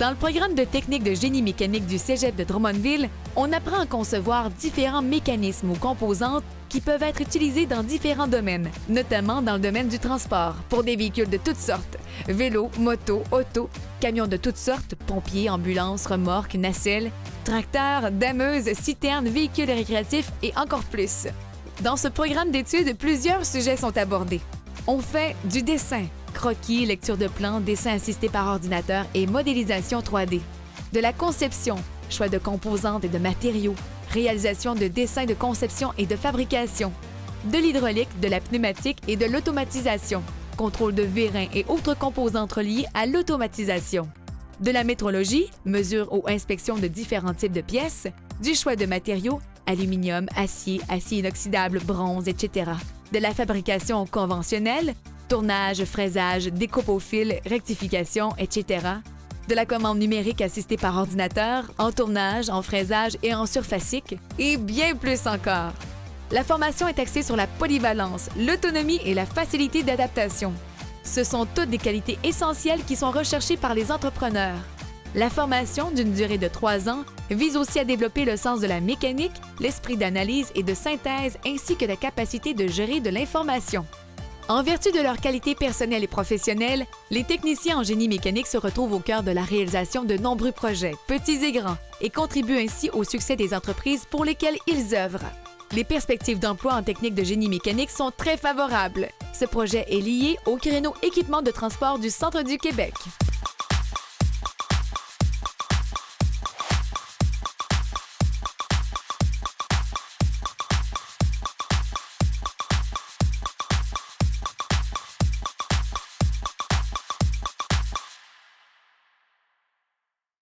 Dans le programme de technique de génie mécanique du Cégep de Drummondville, on apprend à concevoir différents mécanismes ou composantes qui peuvent être utilisés dans différents domaines, notamment dans le domaine du transport, pour des véhicules de toutes sortes, vélos, motos, autos, camions de toutes sortes, pompiers, ambulances, remorques, nacelles, tracteurs, dameuses, citernes, véhicules récréatifs et encore plus. Dans ce programme d'études, plusieurs sujets sont abordés. On fait du dessin, croquis, lecture de plans, dessin assisté par ordinateur et modélisation 3D. De la conception, choix de composantes et de matériaux, réalisation de dessins de conception et de fabrication. De l'hydraulique, de la pneumatique et de l'automatisation, contrôle de vérins et autres composantes reliées à l'automatisation. De la métrologie, mesure ou inspection de différents types de pièces, du choix de matériaux, aluminium, acier, acier inoxydable, bronze, etc. De la fabrication conventionnelle, tournage, fraisage, découpe au fil, rectification, etc. De la commande numérique assistée par ordinateur, en tournage, en fraisage et en surfacique, et bien plus encore. La formation est axée sur la polyvalence, l'autonomie et la facilité d'adaptation. Ce sont toutes des qualités essentielles qui sont recherchées par les entrepreneurs. La formation, d'une durée de 3 ans, vise aussi à développer le sens de la mécanique, l'esprit d'analyse et de synthèse ainsi que la capacité de gérer de l'information. En vertu de leurs qualités personnelles et professionnelles, les techniciens en génie mécanique se retrouvent au cœur de la réalisation de nombreux projets, petits et grands, et contribuent ainsi au succès des entreprises pour lesquelles ils œuvrent. Les perspectives d'emploi en technique de génie mécanique sont très favorables. Ce projet est lié au créneau équipement de transport du Centre du Québec.